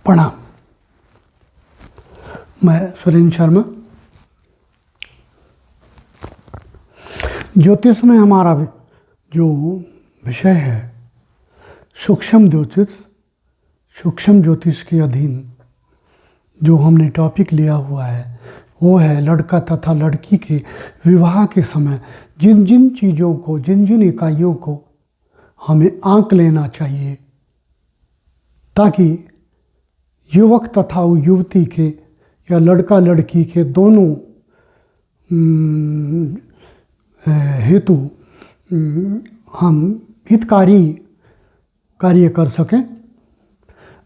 प्रणाम। मैं सुरेंद्र शर्मा। ज्योतिष में हमारा जो विषय है सूक्ष्म ज्योतिष, सूक्ष्म ज्योतिष के अधीन जो हमने टॉपिक लिया हुआ है वो है लड़का तथा लड़की के विवाह के समय जिन जिन चीज़ों को, जिन जिन इकाइयों को हमें आंक लेना चाहिए ताकि युवक तथा युवती के या लड़का लड़की के दोनों हेतु हम हितकारी कार्य कर सकें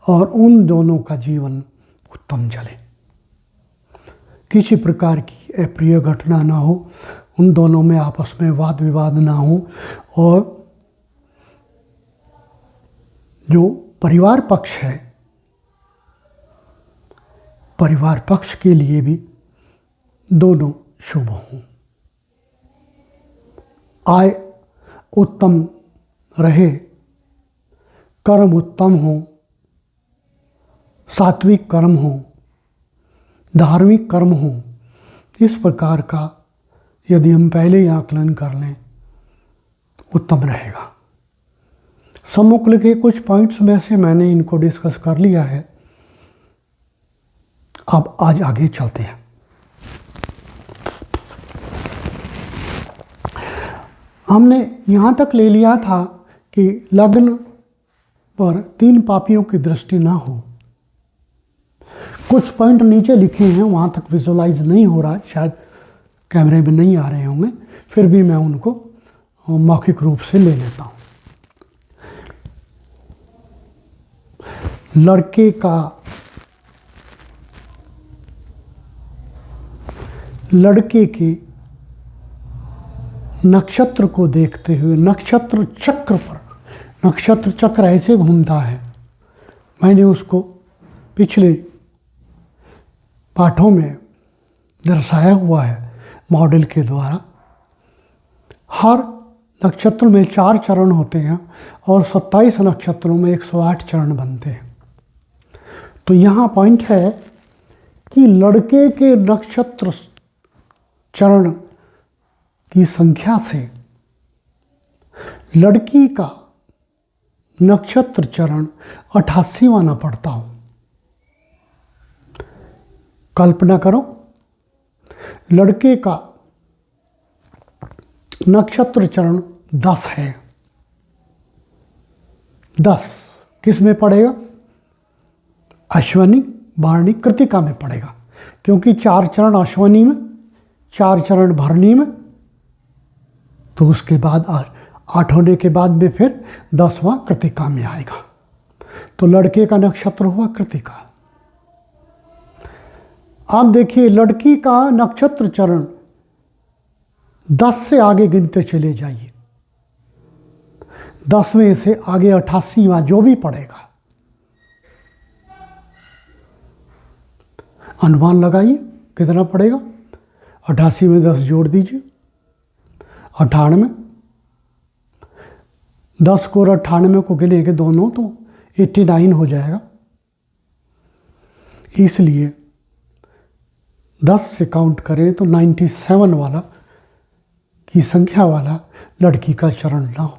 और उन दोनों का जीवन उत्तम चले, किसी प्रकार की अप्रिय घटना ना हो, उन दोनों में आपस में वाद विवाद ना हो और जो परिवार पक्ष है, परिवार पक्ष के लिए भी दोनों शुभ हों, आय उत्तम रहे, कर्म उत्तम हो, सात्विक कर्म हो, धार्मिक कर्म हो। इस प्रकार का यदि हम पहले ही आकलन कर लें उत्तम रहेगा। सम्मुख लिखे कुछ पॉइंट्स में से मैंने इनको डिस्कस कर लिया है। अब आज आगे चलते हैं। हमने यहाँ तक ले लिया था कि लग्न पर 3 पापियों की दृष्टि ना हो। कुछ पॉइंट नीचे लिखे हैं, वहाँ तक विजुअलाइज नहीं हो रहा है, शायद कैमरे में नहीं आ रहे होंगे, फिर भी मैं उनको मौखिक रूप से ले लेता हूँ। लड़के के नक्षत्र को देखते हुए, नक्षत्र चक्र पर, नक्षत्र चक्र ऐसे घूमता है, मैंने उसको पिछले पाठों में दर्शाया हुआ है मॉडल के द्वारा। हर नक्षत्र में 4 चरण होते हैं और 27 नक्षत्रों में 108 चरण बनते हैं। तो यहाँ पॉइंट है कि लड़के के नक्षत्र चरण की संख्या से लड़की का नक्षत्र चरण 88वां ना पड़ता हो। कल्पना करो, लड़के का नक्षत्र चरण 10 है। 10 किस में पड़ेगा? अश्वनी, भरणी, कृतिका में पड़ेगा, क्योंकि 4 चरण अश्वनी में, 4 चरण भरणी में, तो उसके बाद 8 होने के बाद में फिर 10वां कृतिका में आएगा। तो लड़के का नक्षत्र हुआ कृतिका। आप देखिए, लड़की का नक्षत्र चरण 10 से आगे गिनते चले जाइए, 10वें से आगे 88वां जो भी पड़ेगा, अनुमान लगाइए कितना पड़ेगा। 88 में 10 जोड़ दीजिए, 98। 10 को और 98 को गिनेंगे दोनों तो 89 हो जाएगा। इसलिए 10 से काउंट करें तो 97 वाला की संख्या वाला लड़की का चरण ना हो।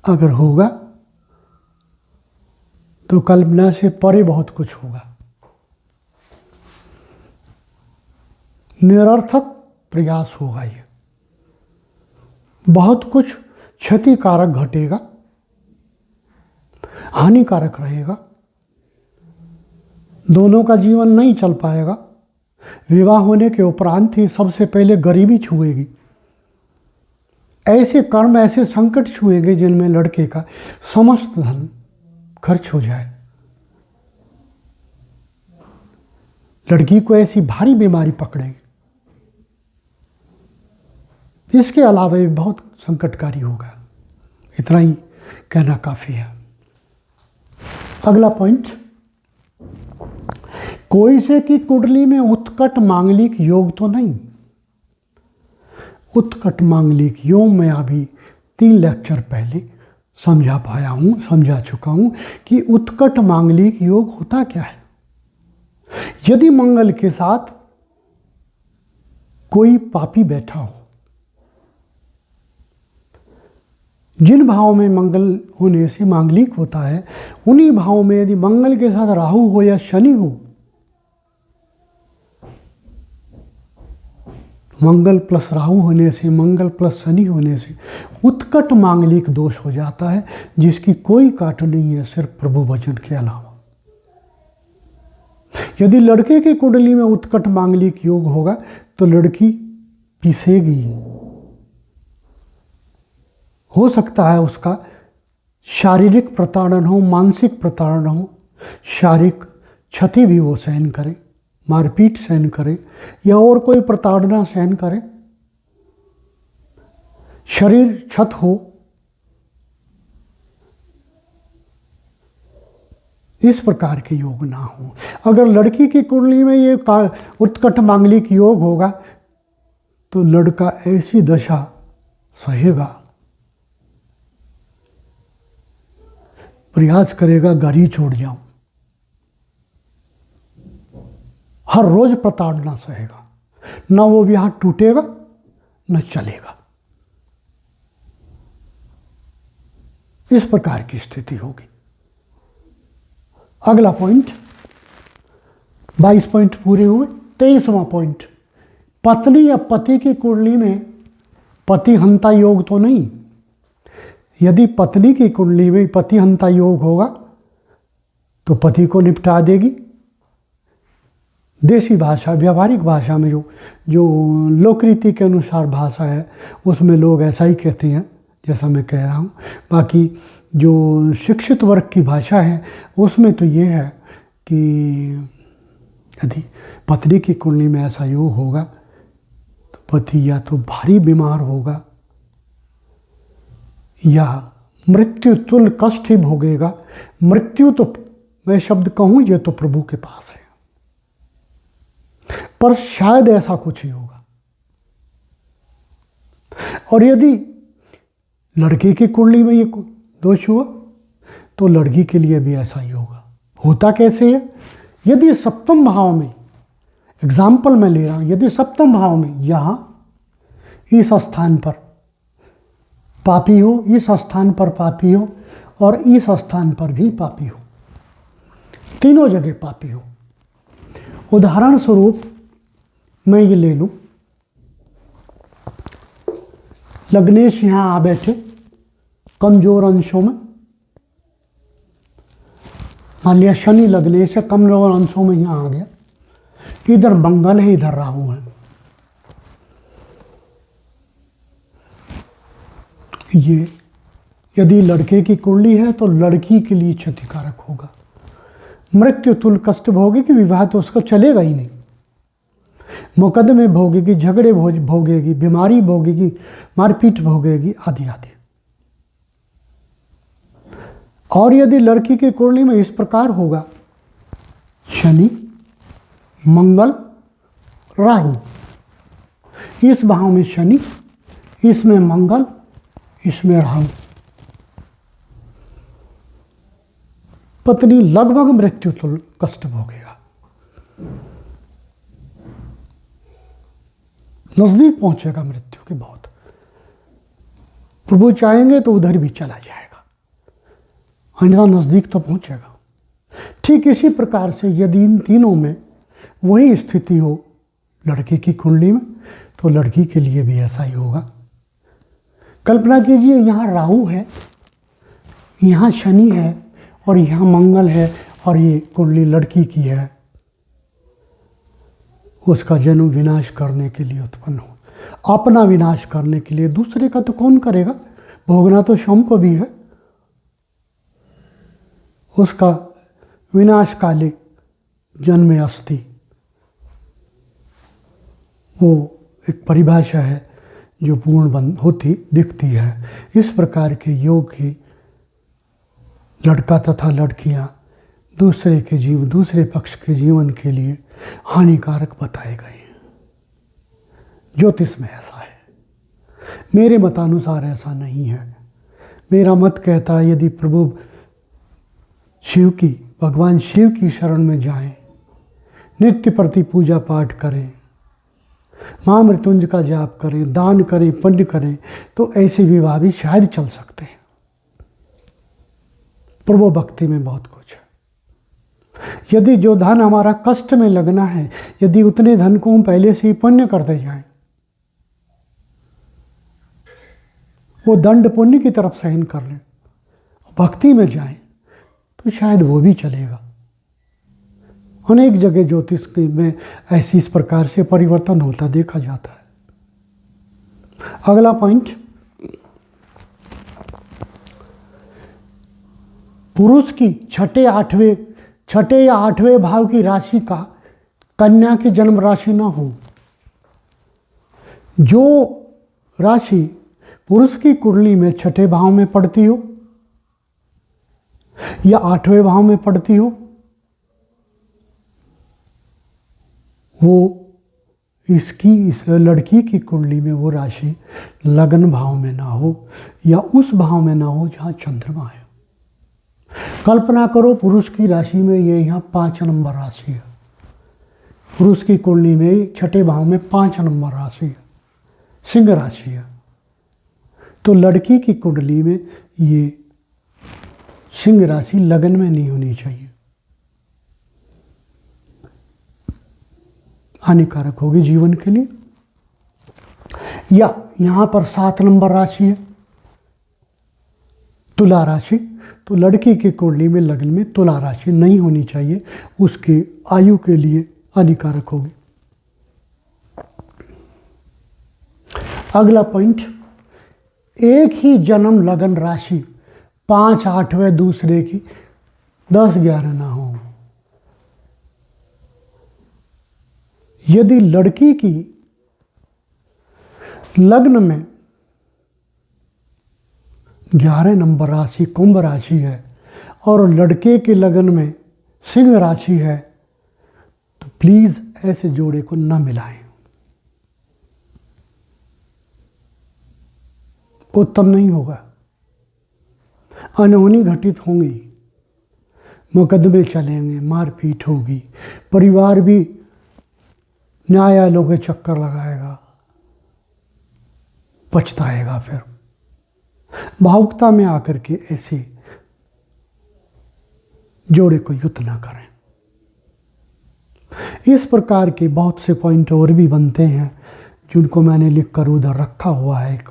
अगर होगा तो कल्पना से परे बहुत कुछ होगा, निरर्थक प्रयास होगा, ये बहुत कुछ क्षतिकारक घटेगा, हानिकारक रहेगा, दोनों का जीवन नहीं चल पाएगा। विवाह होने के उपरांत ही सबसे पहले गरीबी छुएगी, ऐसे कर्म, ऐसे संकट छुएंगे जिनमें लड़के का समस्त धन खर्च हो जाए। लड़की को ऐसी भारी बीमारी पकड़ेगी। इसके अलावा भी बहुत संकटकारी होगा। इतना ही कहना काफ़ी है। अगला पॉइंट, कोई से की कुंडली में उत्कट मांगलिक योग तो नहीं। उत्कट मांगलिक योग में अभी 3 लेक्चर पहले समझा पाया हूँ, समझा चुका हूँ कि उत्कट मांगलिक योग होता क्या है। यदि मंगल के साथ कोई पापी बैठा हो, जिन भाव में मंगल होने से मांगलिक होता है, उन्हीं भाव में यदि मंगल के साथ राहु हो या शनि हो, मंगल प्लस राहु होने से, मंगल प्लस शनि होने से उत्कट मांगलिक दोष हो जाता है, जिसकी कोई काट नहीं है सिर्फ प्रभु वचन के अलावा। यदि लड़के की कुंडली में उत्कट मांगलिक योग होगा तो लड़की पिसेगी। हो सकता है उसका शारीरिक प्रताड़न हो, मानसिक प्रताड़न हो, शारीरिक क्षति भी वो सहन करे, मारपीट सहन करे या और कोई प्रताड़ना सहन करे, शरीर क्षत हो। इस प्रकार के योग ना हो। अगर लड़की की कुंडली में ये उत्कट मांगलिक योग होगा तो लड़का ऐसी दशा सहेगा, प्रयास करेगा घर ही छोड़ जाऊं, हर रोज प्रताड़ना सहेगा, ना वो विवाह टूटेगा न चलेगा। इस प्रकार की स्थिति होगी। अगला पॉइंट, 22 पॉइंट पूरे हुए। 23वां पॉइंट, पत्नी या पति की कुंडली में पतिहंता योग तो नहीं। यदि पत्नी की कुंडली में पतिहंता योग होगा तो पति को निपटा देगी। देसी भाषा, व्यावहारिक भाषा में जो लोकरीति के अनुसार भाषा है उसमें लोग ऐसा ही कहते हैं जैसा मैं कह रहा हूँ। बाकी जो शिक्षित वर्ग की भाषा है उसमें तो ये है कि यदि पत्नी की कुंडली में ऐसा योग होगा तो पति या तो भारी बीमार होगा या मृत्यु तुल्य कष्ट ही भोगेगा। मृत्यु तो मैं शब्द कहूँ ये तो प्रभु के पास है, पर शायद ऐसा कुछ ही होगा। और यदि लड़के की कुंडली में ये दोष हुआ तो लड़की के लिए भी ऐसा ही होगा। होता कैसे है? यदि सप्तम भाव में, एग्जाम्पल मैं ले रहा हूं, यदि सप्तम भाव में यहाँ इस स्थान पर पापी हो, इस स्थान पर पापी हो और इस स्थान पर भी पापी हो, तीनों जगह पापी हो। उदाहरण स्वरूप मैं ये ले लूं, लग्नेश यहाँ आ बैठे कमजोर अंशों में, मान लिया शनि लग्नेश है, कमजोर अंशों में यहाँ आ गया। इधर मंगल है, इधर राहु है। ये यदि लड़के की कुंडली है तो लड़की के लिए क्षतिकारक होगा। मृत्यु तुल्य कष्ट भोगेगी, विवाह तो उसका चलेगा ही नहीं। मुकदमे भोगेगी, झगड़े भोगेगी, बीमारी भोगेगी, मारपीट भोगेगी, आदि आदि। और यदि लड़की की कुंडली में इस प्रकार होगा, शनि, मंगल, राहु, इस भाव में शनि, इसमें मंगल, इसमें राहु, पत्नी लगभग मृत्यु तुल्य कष्ट भोगेगा, नजदीक पहुंचेगा मृत्यु के बहुत। प्रभु चाहेंगे तो उधर भी चला जाएगा, अन्यथा नजदीक तो पहुंचेगा। ठीक इसी प्रकार से यदि इन तीनों में वही स्थिति हो लड़के की कुंडली में तो लड़की के लिए भी ऐसा ही होगा। कल्पना कीजिए यहाँ राहु है, यहाँ शनि है और यहाँ मंगल है और ये कुंडली लड़की की है। उसका जन्म विनाश करने के लिए उत्पन्न हो, अपना विनाश करने के लिए। दूसरे का तो कौन करेगा? भोगना तो स्वयं को भी है। उसका विनाश काले जन्मे अस्ति, वो एक परिभाषा है जो पूर्ण होती दिखती है। इस प्रकार के योग ही लड़का तथा लड़कियां दूसरे के जीवन, दूसरे पक्ष के जीवन के लिए हानिकारक बताए गए हैं। ज्योतिष में ऐसा है, मेरे मतानुसार ऐसा नहीं है। मेरा मत कहता है यदि प्रभु शिव की, भगवान शिव की शरण में जाएं, नित्य प्रति पूजा पाठ करें, महामृत्युंजय का जाप करें, दान करें, पुण्य करें, तो ऐसे विवाह भी शायद चल सकते हैं। प्रभु भक्ति में बहुत कुछ है। यदि जो धन हमारा कष्ट में लगना है, यदि उतने धन को हम पहले से ही पुण्य करते जाएं, वो दंड पुण्य की तरफ सहन कर लें, भक्ति में जाएं, तो शायद वो भी चलेगा। अनेक जगह ज्योतिष में ऐसी इस प्रकार से परिवर्तन होता देखा जाता है। अगला पॉइंट, पुरुष की छठे या आठवें भाव की राशि का कन्या की जन्म राशि ना हो। जो राशि पुरुष की कुंडली में छठे भाव में पड़ती हो या आठवें भाव में पड़ती हो, वो इस लड़की की कुंडली में वो राशि लग्न भाव में ना हो या उस भाव में ना हो जहाँ चंद्रमा है। कल्पना करो पुरुष की राशि में ये यहाँ 5 नंबर राशि है, पुरुष की कुंडली में छठे भाव में 5 नंबर राशि है, सिंह राशि है। तो लड़की की कुंडली में ये सिंह राशि लगन में नहीं होनी चाहिए, हानिकारक होगी जीवन के लिए। या यहाँ पर 7 नंबर राशि है, तुला राशि, तो लड़की की कुंडली में लग्न में तुला राशि नहीं होनी चाहिए, उसके आयु के लिए हानिकारक होगी। अगला पॉइंट, एक ही जन्म लगन राशि 5 आठवें दूसरे की 10 11 ना हो। यदि लड़की की लग्न में 11 नंबर राशि कुंभ राशि है और लड़के के लगन में सिंह राशि है, तो प्लीज ऐसे जोड़े को न मिलाएं, उत्तम नहीं होगा। अनहोनी घटित होंगी, मुकदमे चलेंगे, मारपीट होगी, परिवार भी न्यायालयों के चक्कर लगाएगा, पछताएगा। फिर भावुकता में आकर के ऐसे जोड़े को युद्ध ना करें। इस प्रकार के बहुत से पॉइंट और भी बनते हैं जिनको मैंने लिख कर उधर रखा हुआ है एक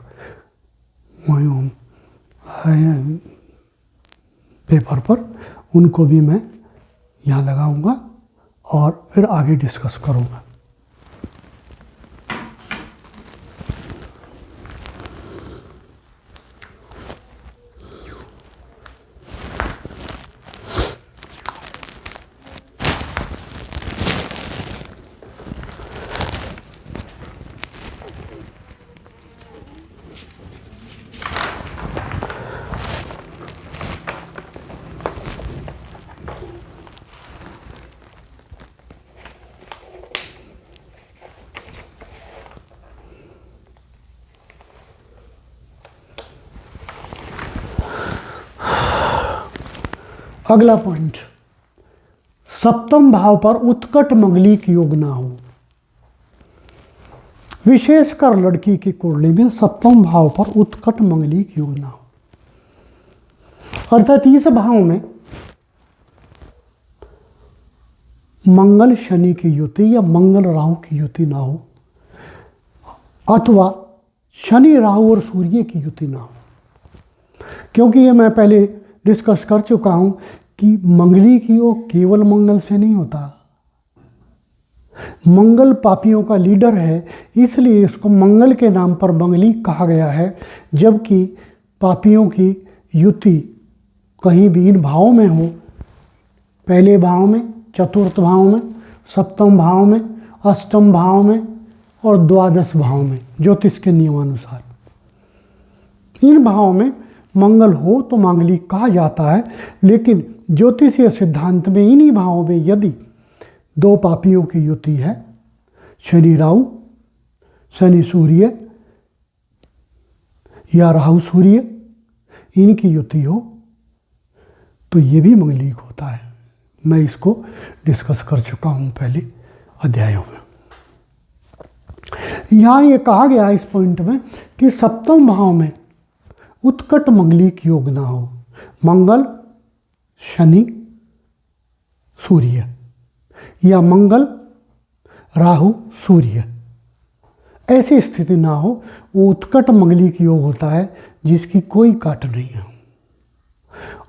पेपर पर, उनको भी मैं यहाँ लगाऊंगा और फिर आगे डिस्कस करूंगा। अगला पॉइंट, सप्तम भाव पर उत्कट मंगलिक योग ना हो। विशेषकर लड़की की कुंडली में सप्तम भाव पर उत्कट मंगलिक योग ना हो, अर्थात इस भाव में मंगल शनि की युति या मंगल राहु की युति ना हो, अथवा शनि राहु और सूर्य की युति ना हो। क्योंकि ये मैं पहले डिस्कस कर चुका हूं कि मंगली की योग केवल मंगल से नहीं होता। मंगल पापियों का लीडर है, इसलिए इसको मंगल के नाम पर मंगली कहा गया है। जबकि पापियों की युति कहीं भी इन भावों में हो, पहले भाव में, चतुर्थ भाव में, सप्तम भाव में, अष्टम भाव में और द्वादश भाव में, ज्योतिष के नियमानुसार इन भावों में मंगल हो तो मांगलिक कहा जाता है। लेकिन ज्योतिषीय सिद्धांत में इन्हीं भावों में यदि दो पापियों की युति है, शनि राहु, शनि सूर्य या राहु सूर्य इनकी युति हो तो ये भी मंगलिक होता है। मैं इसको डिस्कस कर चुका हूँ पहले अध्यायों में। यहाँ ये कहा गया इस पॉइंट में कि सप्तम भाव में उत्कट मंगलिक योग ना हो। मंगल शनि सूर्य या मंगल राहु सूर्य, ऐसी स्थिति ना हो। वो उत्कट मंगलिक योग होता है जिसकी कोई काट नहीं है।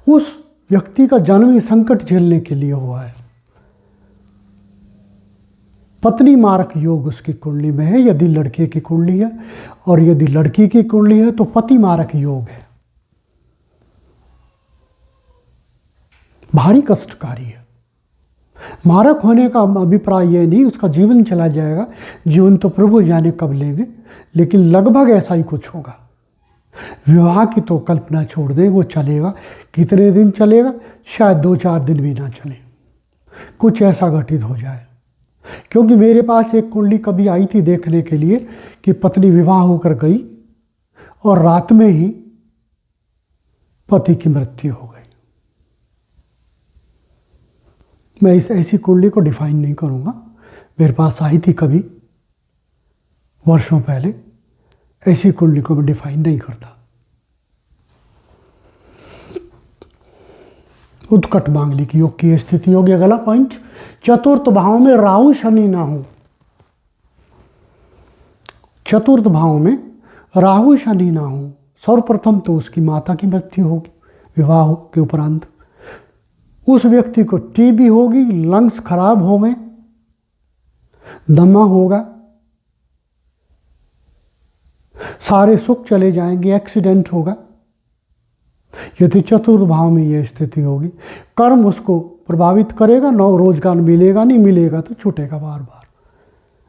उस व्यक्ति का जन्म ही संकट झेलने के लिए हुआ है। पत्नी मारक योग उसकी कुंडली में है यदि लड़के की कुंडली है, और यदि लड़की की कुंडली है तो पति मारक योग है। भारी कष्टकारी है। मारक होने का अभिप्राय यह नहीं उसका जीवन चला जाएगा, जीवन तो प्रभु जाने कब लेंगे, लेकिन लगभग ऐसा ही कुछ होगा। विवाह की तो कल्पना छोड़ दें, वो चलेगा कितने दिन चलेगा, शायद 2-4 दिन भी ना चले, कुछ ऐसा घटित हो जाए। क्योंकि मेरे पास एक कुंडली कभी आई थी देखने के लिए कि पत्नी विवाह होकर गई और रात में ही पति की मृत्यु हो गई। मैं इस ऐसी कुंडली को डिफाइन नहीं करूँगा, मेरे पास आई थी कभी वर्षों पहले, ऐसी कुंडली को मैं डिफाइन नहीं करता। उत्कट मांगलिक योग की स्थिति होगी। अगला पॉइंट, चतुर्थ भाव में राहु शनि ना हो। चतुर्थ भाव में राहु शनि ना हो। सर्वप्रथम तो उसकी माता की मृत्यु होगी विवाह के उपरांत। उस व्यक्ति को टीबी होगी, लंग्स खराब हो गए, दमा होगा, सारे सुख चले जाएंगे, एक्सीडेंट होगा। यदि चतुर्थ भाव में यह स्थिति होगी, कर्म उसको प्रभावित करेगा, नौ रोजगार मिलेगा, नहीं मिलेगा तो छूटेगा बार बार,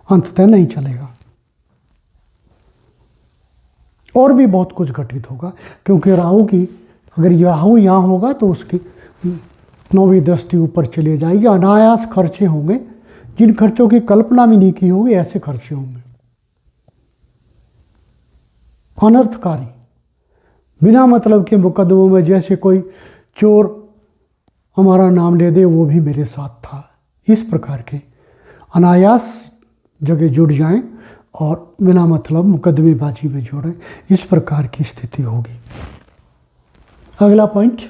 अंततः नहीं चलेगा। और भी बहुत कुछ घटित होगा, क्योंकि राहु की अगर राहु यहाँ होगा तो उसकी 9वीं दृष्टि ऊपर चली जाएगी। अनायास खर्चे होंगे, जिन खर्चों की कल्पना भी नहीं की होगी ऐसे खर्चे होंगे, अनर्थकारी, बिना मतलब के मुकदमों में। जैसे कोई चोर हमारा नाम ले दे, वो भी मेरे साथ था, इस प्रकार के अनायास जगह जुड़ जाएं और बिना मतलब मुकदमेबाजी में जोड़ें, इस प्रकार की स्थिति होगी। अगला पॉइंट,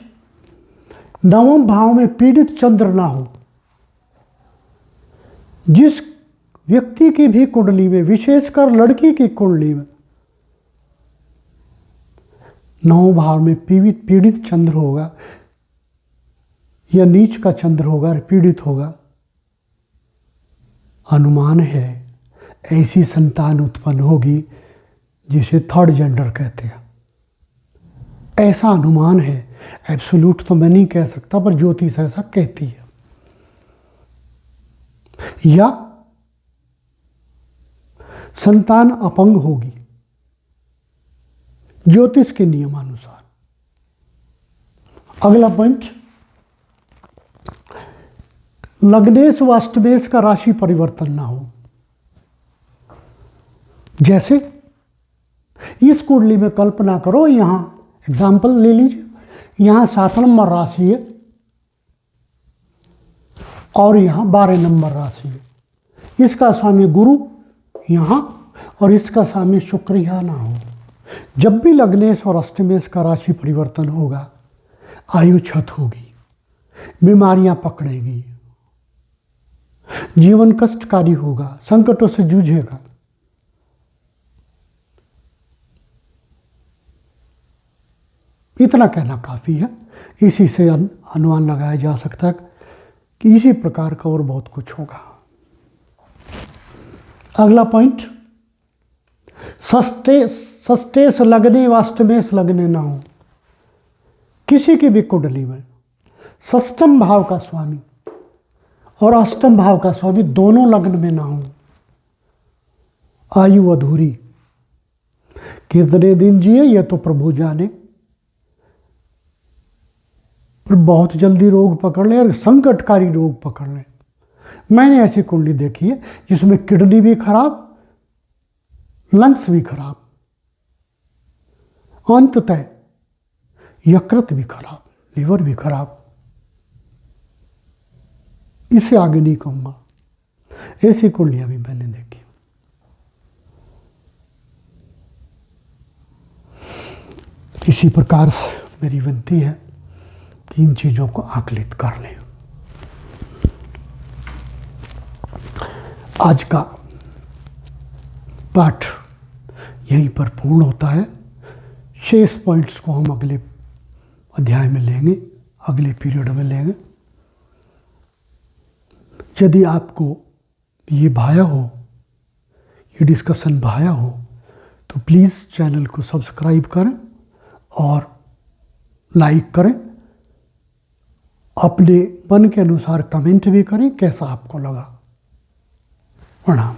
नवम भाव में पीड़ित चंद्र ना हो। जिस व्यक्ति की भी कुंडली में, विशेषकर लड़की की कुंडली में, नवम भाव में पीड़ित चंद्र होगा या नीच का चंद्र होगा, पीड़ित होगा, अनुमान है ऐसी संतान उत्पन्न होगी जिसे थर्ड जेंडर कहते हैं। ऐसा अनुमान है, एब्सोल्यूट तो मैं नहीं कह सकता, पर ज्योतिष ऐसा कहती है। या संतान अपंग होगी ज्योतिष के नियमानुसार। अगला पॉइंट, लग्नेश व अष्टमेश का राशि परिवर्तन ना हो। जैसे इस कुंडली में कल्पना करो, यहां एग्जाम्पल ले लीजिए, यहां 7 नंबर राशि है और यहां 12 नंबर राशि है। इसका स्वामी गुरु यहां और इसका स्वामी शुक्र यहां ना हो। जब भी लग्नेश और अष्टमेश का राशि परिवर्तन होगा, आयु क्षत होगी, बीमारियां पकड़ेगी, जीवन कष्टकारी होगा, संकटों से जूझेगा। इतना कहना काफ़ी है, इसी से अनुमान लगाया जा सकता है कि इसी प्रकार का और बहुत कुछ होगा। अगला पॉइंट, षष्ठेश लगने व अष्टमेश लगने ना हो। किसी की भी कुंडली में षष्ठम भाव का स्वामी और अष्टम भाव का स्वामी दोनों लग्न में ना हो, आयु अधूरी, कितने दिन जिए ये तो प्रभु जाने, पर बहुत जल्दी रोग पकड़ ले और संकटकारी रोग पकड़ ले। मैंने ऐसी कुंडली देखी है जिसमें किडनी भी खराब, लंग्स भी खराब, अंततः यकृत भी खराब, लीवर भी खराब। इससे आगे नहीं कहूँगा। ऐसी कुंडलियाँ भी मैंने देखी। इसी प्रकार से मेरी विनती है कि इन चीज़ों को आकलित कर लें। आज का पाठ यहीं पर पूर्ण होता है। शेष पॉइंट्स को हम अगले अध्याय में लेंगे, अगले पीरियड में लेंगे। यदि आपको ये भाया हो, ये डिस्कशन भाया हो, तो प्लीज़ चैनल को सब्सक्राइब करें और लाइक करें। अपने मन के अनुसार कमेंट भी करें कैसा आपको लगा। प्रणाम।